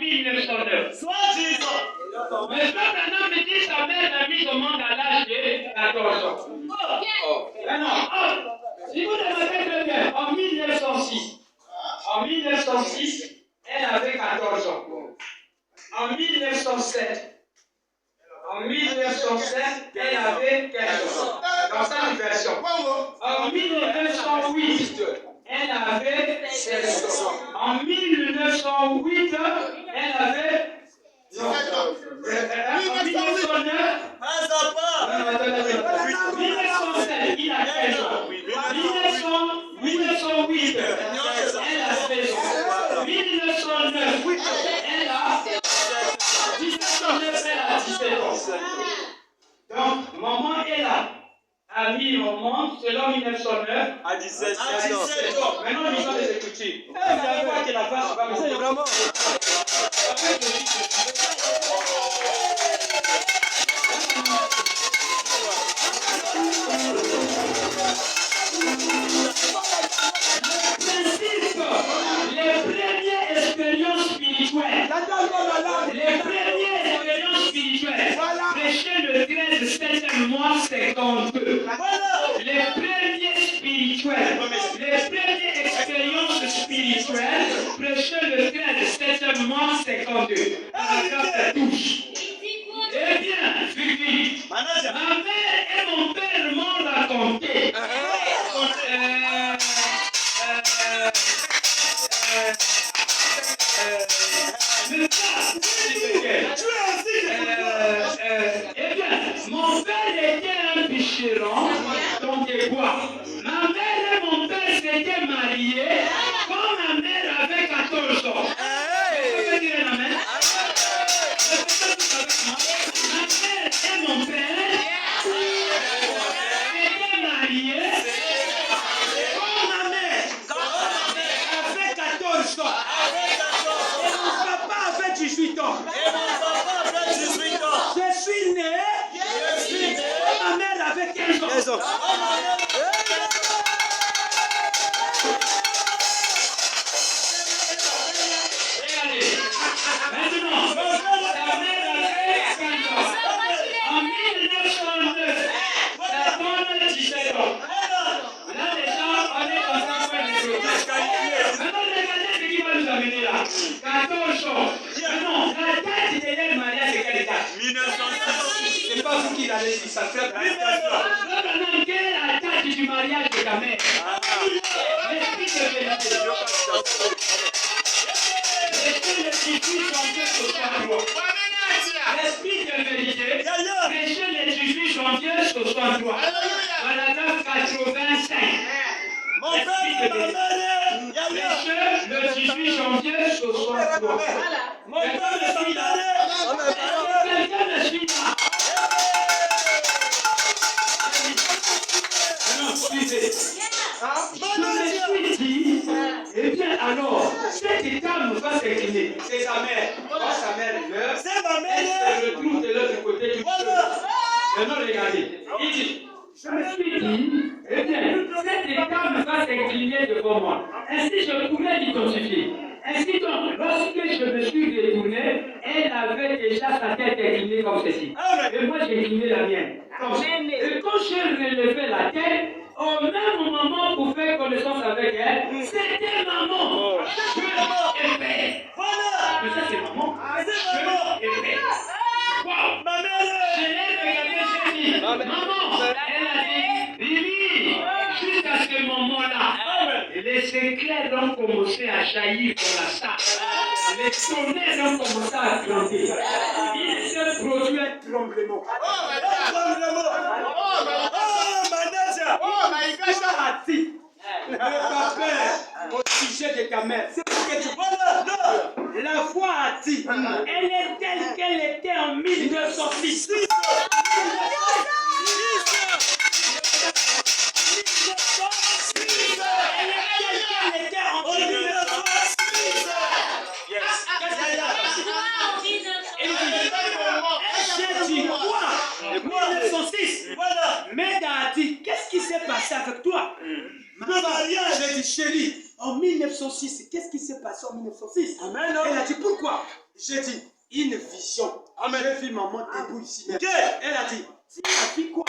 1909. Mais maintenant, me dit sa mère l'a mise au monde à l'âge de 14 ans. Maintenant, si vous demandez très bien, en 1906, elle avait 14 ans. En 1907, elle avait 15 ans. Dans sa version. En 1908, elle avait 16 ans. En 1908, elle avait... Non. En 1909, 1907, il a 15 ans. 1908, elle a 16 ans. 1909, elle a 1909, elle a 17 ans. Donc, maman est là. A mis au monde, selon 1909, à 17 ans. Maintenant, ils ont des écritures. Vous allez voir que la vache va me dire vraiment. Les premières expériences spirituelles, prêcher le 13 septembre mois 52. Les premiers spirituels, les premières expériences spirituelles, prêcher le 13 septembre mois 52. Paragraphe 12. Eh bien, ma mère et mon père m'ont raconté. Eh bien, mon père était un bûcheron dans des bois. Ma mère et mon père s'étaient mariés quand ma mère avait 14 ans. Vous pouvez dire un amen? Ma mère et mon père s'étaient mariés quand ma mère avait 14 ans. Et mon papa avait 18 ans. Je suis né. Ma mère avait 15 ans. Regardez. Maintenant, ta mère avait 15 ans. En 1909, ta bonne 17 ans. Là, déjà, on est dans un point de vue. Maintenant, regardez ce qui va nous amener là. 14 ans. Maintenant, la date de leur mariage, c'est quelle date? 1906. C'est pas vous qui l'avez dit, ça fait maintenant, quelle est la date du mariage de ta mère? L'esprit de vérité. L'esprit de 18 janvier 63. L'esprit de vérité. Prêcher le 18 janvier 63. Paragraphe 85. L'esprit de vérité. Prêcher le 18 janvier 63. Mon père me suit là. Quelqu'un me suit là. Non, suivez. Je me suis dit, eh bien alors, cette dame va s'incliner. C'est sa mère. Quand sa mère meurt, c'est ma mère. Elle se retrouve de l'autre côté du feu. Maintenant, regardez. Il dit, je me suis dit, eh bien, cette dame va s'incliner devant moi. Ainsi, je pourrais l'identifier. Ainsi donc, lorsque je me suis détourné, elle avait déjà sa tête inclinée comme ceci. Et moi, j'ai incliné la mienne. Et quand j'ai relevé la tête, au même moment pour faire connaissance avec elle, c'était maman. Je et père. Voilà. Mais ça, c'est maman. Je et père. Wow. Ma mère. Je l'ai regardé, j'ai dit, maman. Elle a dit, Bibi, jusqu'à ce moment-là, les éclairs ont commencé à jaillir dans la salle. Les tonnerres ont commencé à trembler. Il s'est produit un tremblement. Un tremblement. Oh my God. Ne pas peur au sujet de ta mère. C'est pour que tu vois la foi a dit. Elle est telle qu'elle était en 1906. Mais t'as dit, qu'est-ce qui s'est passé avec toi? Le mariage. J'ai dit, chérie, en 1906, qu'est-ce qui s'est passé en 1906? Amen. Elle a dit, pourquoi? J'ai dit, une vision. Amen. J'ai vu maman debout ici. Ok. Elle a dit, tu as vu quoi?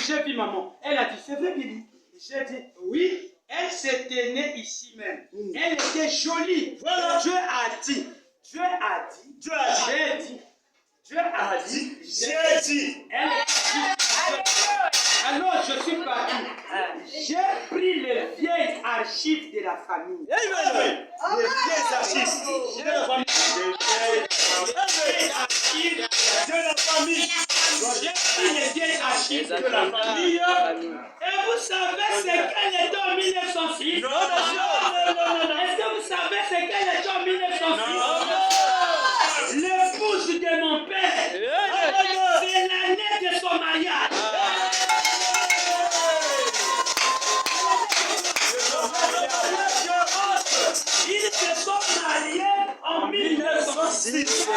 J'ai vu maman. Elle a dit, c'est vrai, Billy. J'ai dit, oui. Elle s'était née ici même. Elle était jolie. Voilà. Dieu a dit. Dieu a dit. Dieu a dit. J'ai dit. Dieu a dit. J'ai dit. Elle a dit. Alors je suis parti. J'ai pris les vieilles archives de la famille. Amen. Les vieilles archives de la famille. Les vieilles archives de la famille. J'ai pris les vieilles archives de la famille. Et vous savez ce qu'elle était en 1906? Non, non. Est-ce que vous savez ce qu'elle était en 1906? Non. L'épouse de mon père. C'est l'année de son mariage. Ils se sont mariés en 1906.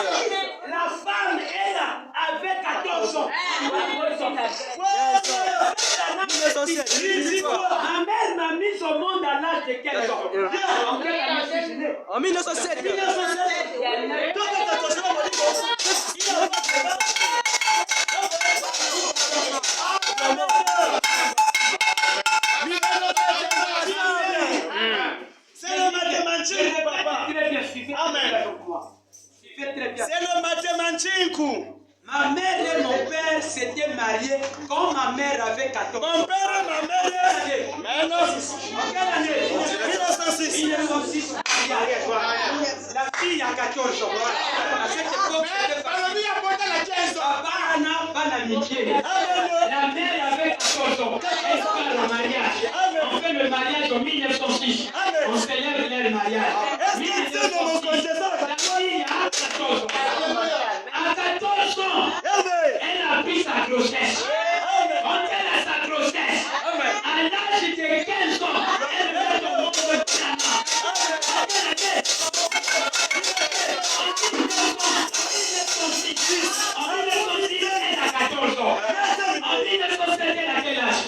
La femme, elle avait 14 ans. Ma mère m'a mise au monde à l'âge de quel ans? En quelle année suis-je né? En 1907. C'est le mathématique, papa. Très bien, suivez avec moi. Suivez très bien. C'est le mathématique. Ma mère et mon père s'étaient mariés quand ma mère avait 14 ans. Mon père et ma mère. Mais non. En quelle année? 1906. 1906. La fille a 14 ans. À cette époque, c'était facile. Papa n'a pas d'amitié. La mère avait 14 ans. Elle fait le mariage. On fait le mariage en 1906. On célèbre leur mariage. Est-ce que Dieu ne me connaît pas? La fille a 14 ans. À 14 ans, elle a pris sa grossesse. Quand elle a sa grossesse, à l'âge de 15 ans, elle met au monde de Canaan. En 1906, elle a 14 ans. En 1907, elle a quel âge?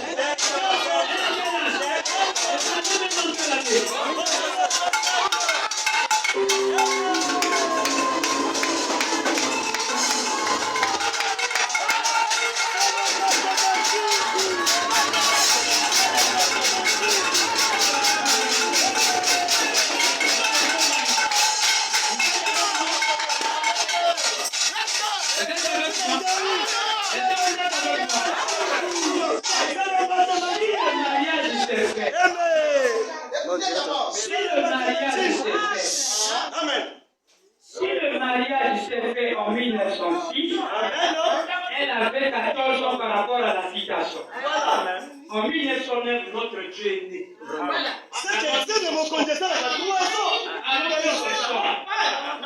Si le mariage s'est fait en 1906, elle avait 14 ans par rapport à la citation. En 1909, notre Dieu est né. C'est que Dieu ne me connaissait pas à 3 ans. Alors ce soir,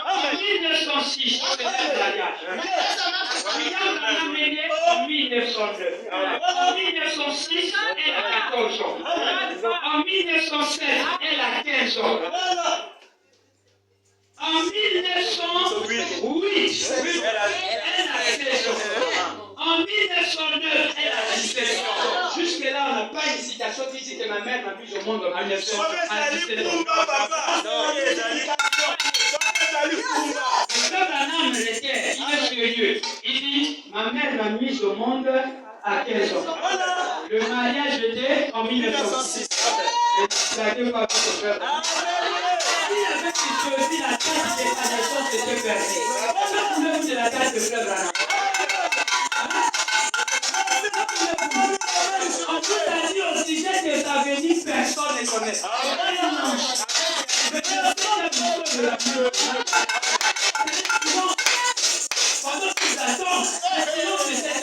en 1906, c'est le mariage. William l'a amené en 1909. En 1906, elle a 14 ans. En 1907, elle a 15 ans. En 1908, elle a 16 ans. En 1909, elle a 17 ans. Jusque-là, on n'a pas une citation qui dit que ma mère m'a mise au monde en 1917 ans. Le Branham était, il est sérieux. Il dit, ma mère m'a mise au monde à 15 ans. Le mariage était en 1906. La Dieu pas votre frère. S'il avait choisi la tâche de sa naissance, c'était perdu. Comment voulez-vous de la tâche de frère Branham? On vous a dit au sujet de sa venue, personne ne connaît. Pendant qu'ils attendent, le silence de cette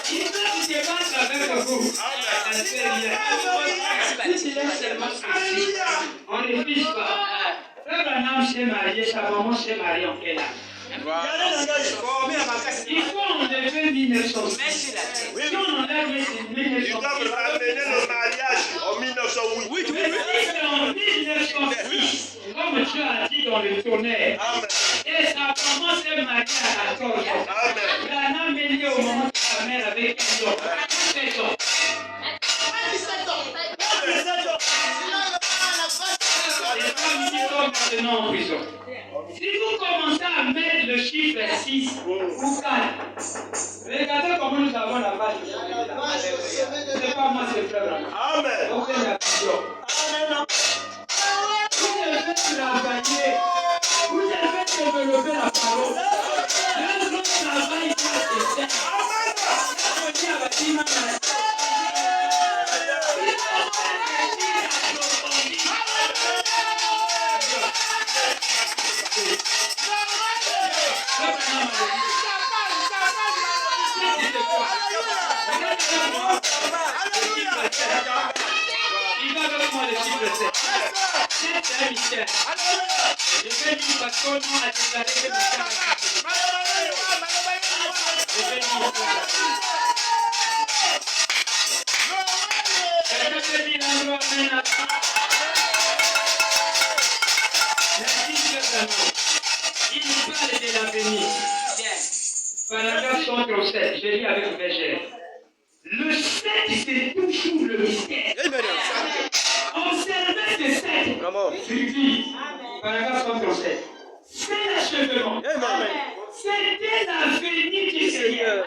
Il peut se débattre avec vous. Ça ne fait rien. Si tu laisses seulement ceci, on ne fiche pas. Frère Branham s'est marié, sa maman s'est mariée en quelle année? Il faut enlever 1908. Si on enlève 1908, Ils doivent ramener le mariage en 1908. oui. C'est en 1906, comme Dieu a dit dans le tonnerre. Amen. Et sa maman s'est mariée à 14 ans. Amen. Branham est né au moment où sa mère avait 15 ans. 17 ans. Les femmes qui sont maintenant en prison. Si vous commencez à mettre le chiffre 6 ou 4, regardez comment nous avons la page de c'est pas moi, c'est frère. Amen. On fait la vision. Vous devez travailler. Vous devez développer la parole. Le travail doit se faire. Il va avec moi le chiffre 7. C'est un mystère. Je vais dire parce qu'on a déclaré que nous sommes je vais dire il parle de l'avenir. Paragraphe 137, je lis avec Végère. Le 7, c'est toujours le mystère. Observez ce 7. Suivi. Paragraphe 137. C'est l'achèvement. C'était l'avenir du Seigneur.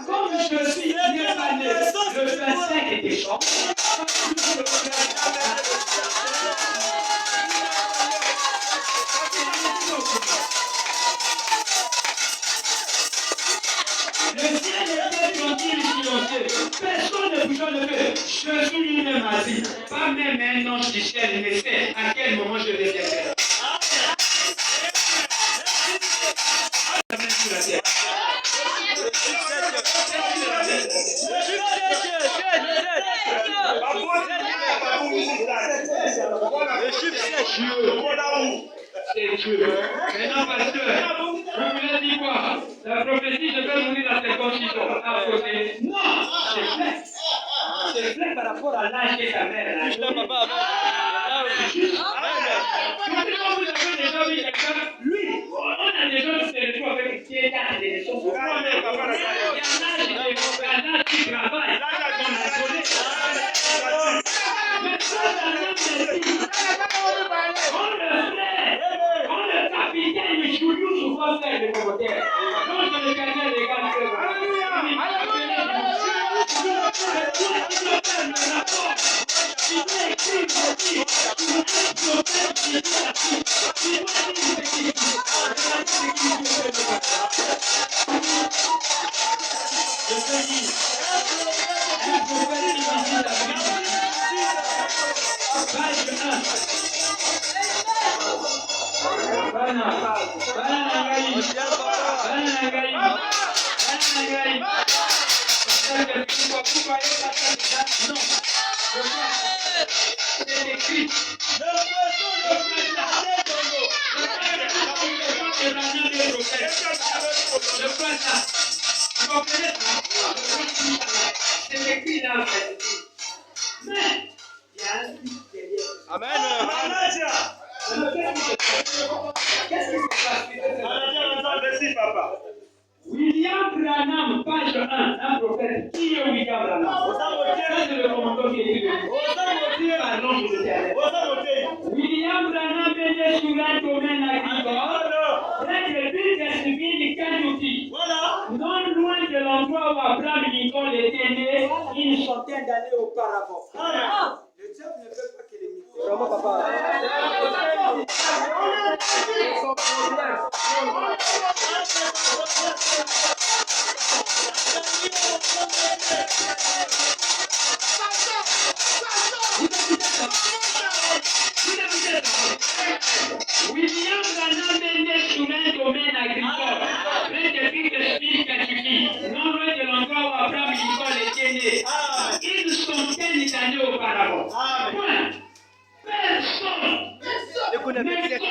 Comme je suis né le 25 décembre, le ciel était tranquille et silencieux. Personne ne bougeait le feu. Je suis lui-même assis. Pas même un ange du ciel ne sait à quel moment je vais faire. Amen sur la terre. C'est Dieu. Maintenant, pasteur, je voulais dire quoi? La prophétie, je vais mourir à 56 ans. À côté. Non, c'est vrai. C'est vrai par rapport à l'âge que ta mère a. Quand vous avez déjà vu quelqu'un, lui, on a des gens qui se retrouvent avec qui est dans des choses. Il y a un âge qui travaille. On a donné. Mais ça, dans l'âme de vie, on le capitaine, le chouillou, souvent faire des commentaires. Donc, le gardien des gars, c'est écrit. C'est écrit là en fait. Mais il y a un truc derrière. Amen. Qu'est-ce qui se passe? Merci, papa. William Branham, page 1, un prophète. Qui est William Branham? Ça, c'est le commandant qui est écrit. Pardon, je le dis. William Branham est né sur un domaine agricole, près de Bakersfield, Kentucky. Non loin de l'endroit où Abraham Lincoln était né une centaine d'années auparavant. Le diable ne veut pas qu'il imite. Vraiment, papa. William Branham est né sur un domaine agricole, près de Petersfield, Kentucky, non loin de l'endroit où Abraham Lincoln était né. Une centaine d'années auparavant. Point. Personne ne connaît avec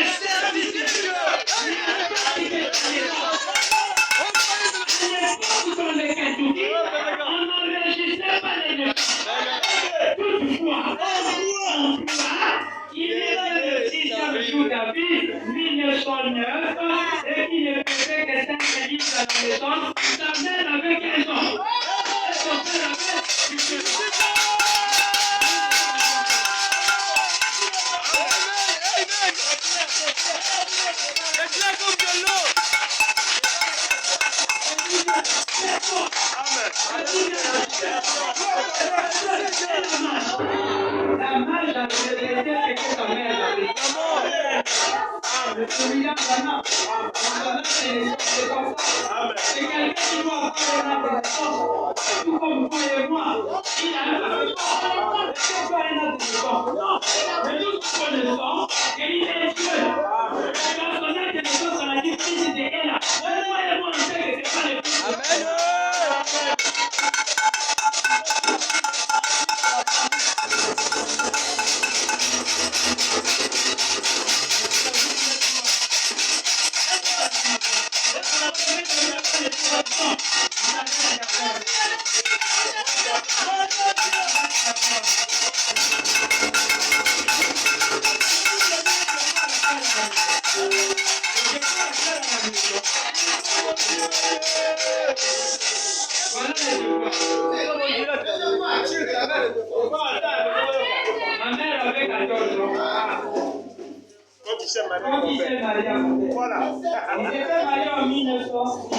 certitude dans le Kentucky, on n'enregistrait pas les naissances. Toutefois, il est le 6e jour d'avril 1909 et qui ne faisait que 5 livres à la maison. Sa mère avait 15 ans. Et son père avait 18 ans. La marche a regretté ce que sa mère avait dit. Le William Branham, c'est quelqu'un qui doit avoir un naissance, tout comme vous et moi. Il a un naissance. Est-ce que tu as un naissance? Non. Mais nous connaissons qu'il est Dieu. Dans son acte de naissance, on a dit fils de Ella. Mais moi et moi, on sait que ce n'est pas le fils. Amen. Ma mère avait 14 ans. Quand il s'est marié, voilà. Il était marié en 1906.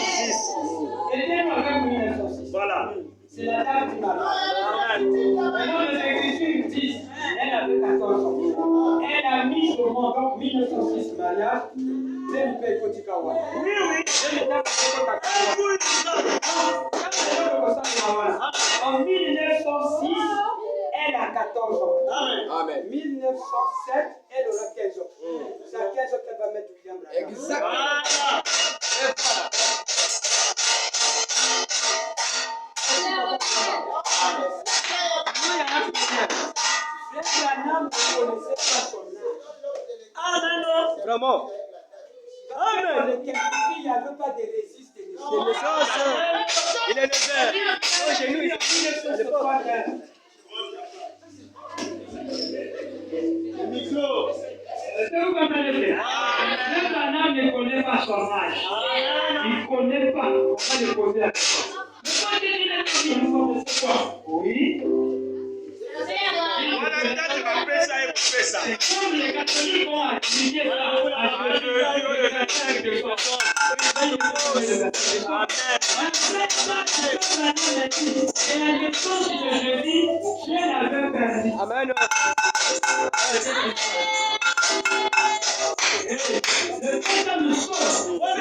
Il était marié en 1906. Voilà. C'est la date du mariage. Maintenant, les Écritures disent elle avait 14 ans. Elle a mis au monde, donc 1906 mariage. Oui, en 1906, elle a 14 ans. Amen. 1907, elle aura 15 ans. C'est à 15 ans qu'elle va mettre William Branham. Exactement. Branham ne connaissait pas son âge. Amen. Vraiment. Amen. Le Kentucky, il n'y avait pas de résiste de naissance. Il est le chez nous, il est le micro. Est-ce que vous comprenez? Le Branham ne connaît pas son âge. Il ne connaît pas. On va lui poser la question. Mais quand il dit la question, c'est quoi? Oui. C'est comme les catholiques ont attribué ça à et la naissance de Jésus, Dieu l'avait perdu. Amen. Le fait de nous sauver,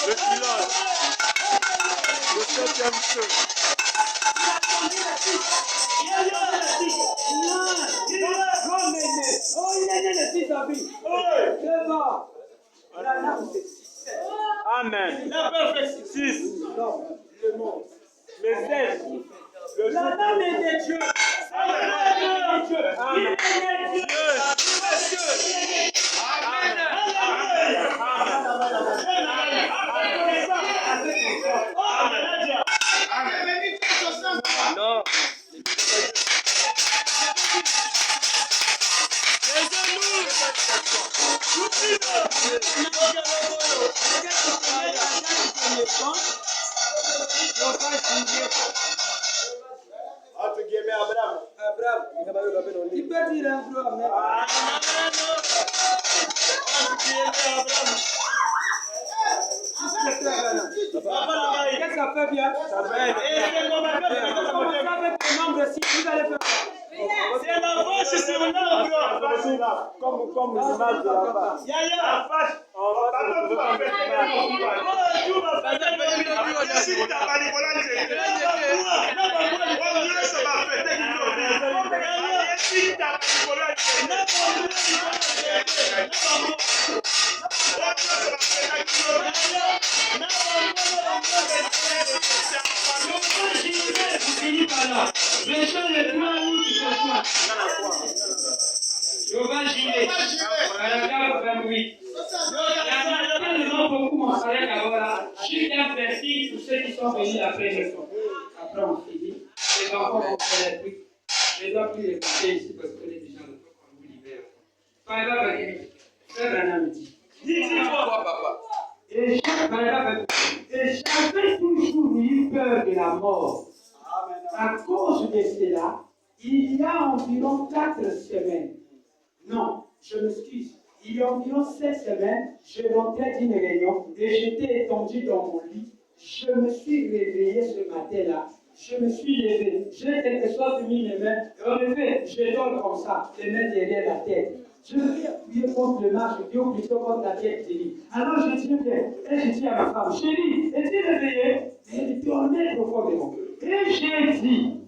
Le silence. Le septième feu. Amen. La perfection. 6. Non, le monde. Le 16. La dame est de Dieu. Amen. Dieu. Amen. Non. Entre guillemets, Abraham. Il peut dire un peu, Amen. Entre guillemets, Abraham. va faire bien. Ça va être Et c'est qu'on va faire, on va commencer avec les membres si vous allez faire. C'est la vache sur l'arbre. Comme l'image de la vache. La vache. On va pas tout faire. Tout va faire. Si tu as pas les volants, Jehovah Jireh, paragraphe 28. Il y a tellement beaucoup mon salaire d'abord. Juste un verset pour ceux qui sont venus après le son. Après on finit. Les enfants vont faire les trucs. Je ne dois plus les porter ici parce qu'on est déjà le temps qu'on vous libère. Paragraphe 28. Frère Branham dit. Dis-toi, papa. Et j'avais toujours eu peur de la mort. À cause de cela, il y a environ 4 semaines. Non, je m'excuse. Il y a environ 7 semaines, je rentrais d'une réunion et j'étais étendu dans mon lit. Je me suis réveillé ce matin-là. Je me suis levé. J'ai quelque chose mis mes mains. En effet, je dors comme ça, les mains derrière la tête. Je me suis appuyé contre le marche, ou plutôt contre la tête du lit. Alors je dis bien, et je dis à ma femme, chérie, es-tu réveillée? Elle dormait profondément. Et j'ai dit,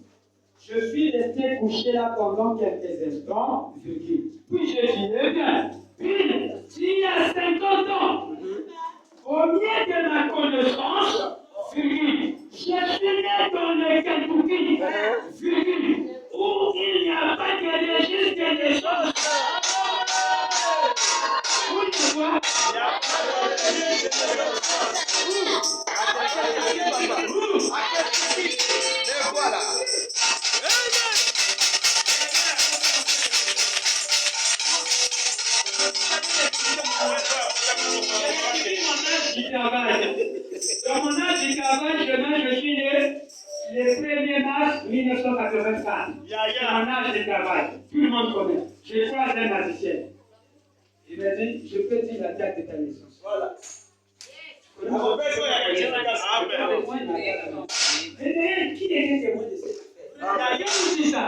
je suis resté couché là pendant quelques instants, virgule. Puis j'ai dit, eh bien, il y a 50 ans, au milieu de ma connaissance, virgule, je suis né dans le Kentucky, virgule, où il n'y a pas de registre de naissance. Oui, tu vois? Il n'y a pas de registre de naissance. Et voilà. Dans mon âge du travail, je suis né le 1er mars 1984. C'est mon âge de travail. Tout le monde connaît. Je crois un magicien. Il m'a dit, je peux dire la date de ta naissance. Voilà. Mais qui était témoin de cette affaire? Qui nous dit ça?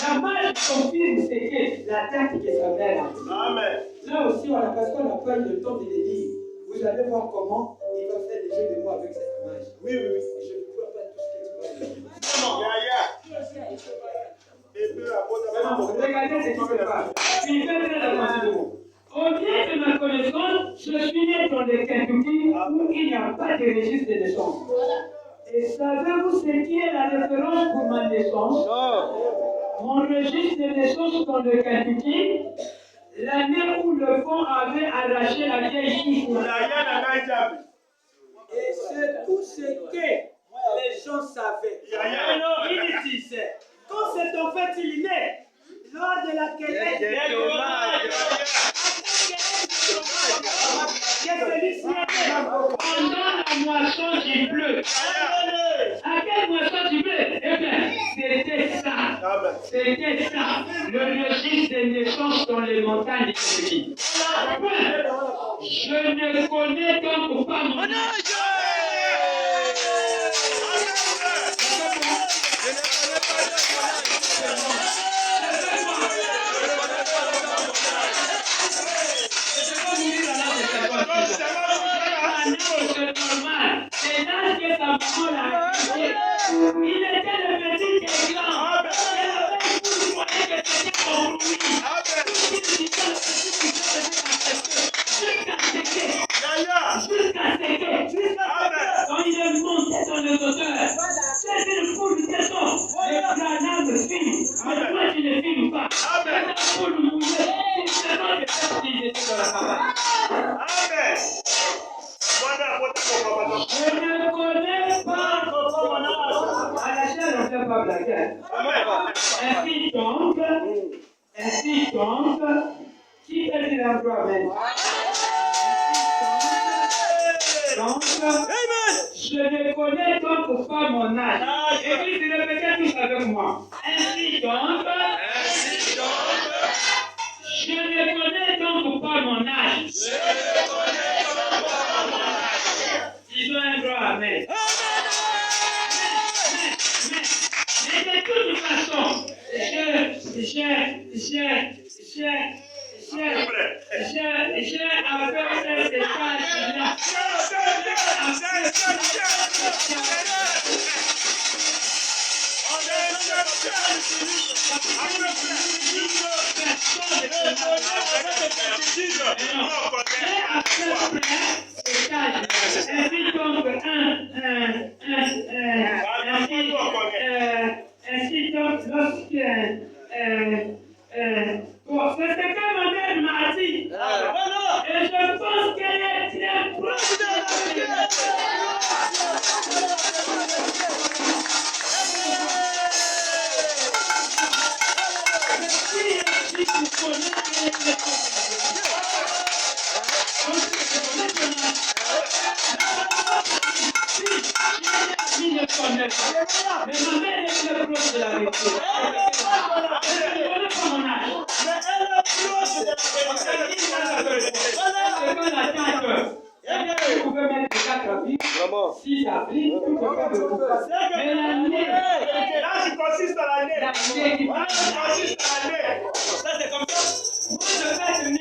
La mère confirme ce que la date que sa mère a dit. Amen. Là aussi, parce qu'on n'a pas eu le temps de le dire. Vous allez voir comment il va faire des jeux de mots avec cette image. Oui. Je ne crois pas tout ce que tu vas dire. Regardez ce qui se passe. Il fait très attention. Au milieu de ma connaissance, je suis né dans le Kentucky où il n'y a pas de registre de naissance. Et savez-vous ce qui est la référence pour ma naissance? Mon registre de naissance dans le Kentucky, l'année où le fond avait arraché la vieille fille. Et c'est tout ce que les gens savaient. Ils disaient, quand cet enfant il est né, lors de la querelle des pendant la moisson du bleu. À quelle moisson du bleu? Eh bien, c'était ça. C'était ça. Le registre de naissance dans les montagnes du Kentucky. Je ne connais donc pas mon âge. C'est normal. C'est l'âge que sa maman l'a accusé. Il était le petit qui est grand. Elle avait tout le moyen que c'était pour lui. Tout ce qu'il disait, le petit qui jusqu'à séquer. Quand il est monté dans le moteur, c'est une poule de son. Le Branham filme. Mais toi, tu ne filmes pas. C'est la poule mouillée. C'est seulement que ça, il était dans la cabane. Amen. Je ne connais pas mon âge. À la chaîne, on ne fait pas blaguer. Ainsi donc, qui peut dire un peu amen? Donc, je ne connais donc pas mon âge. Et puis, je répétais tous avec moi. Ainsi donc, je ne connais donc pas mon âge. j'ai appelé cet étage-là. Ainsi donc, lorsque bon, c'est ce que ma mère m'a dit. Et je pense qu'elle est très proche de la vérité. Mais ma mère est très proche de la vérité. Elle ne connaît pas mon âge. C'est qu'on attend que vous pouvez mettre 4 briques, 6 briques, tout ce que vous voulez. Mais l'année, L'âge consiste à l'année. l'année qui L'âge consiste à l'année. Ça, c'est comme ça. moi je vais tenir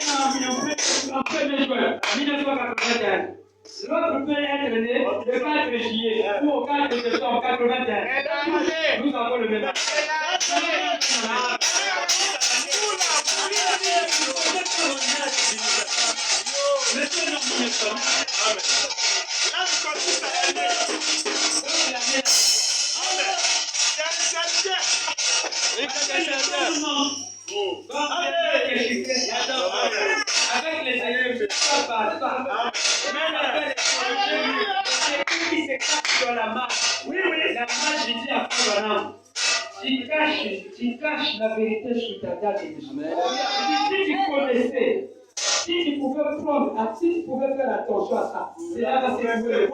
en 1er juin 1981. L'autre peut être né le 4 juillet ou au 4 décembre 81. Nous avons le même âge. Avec les élèves, je ne parle pas. Même avec les élèves, qui se cachent dans la marche. Oui, la marche, je dis à Abraham, tu caches la vérité sous ta date de naissance. Si tu connaissais, si tu pouvais prendre, si tu pouvais faire attention à ça, c'est là que c'est le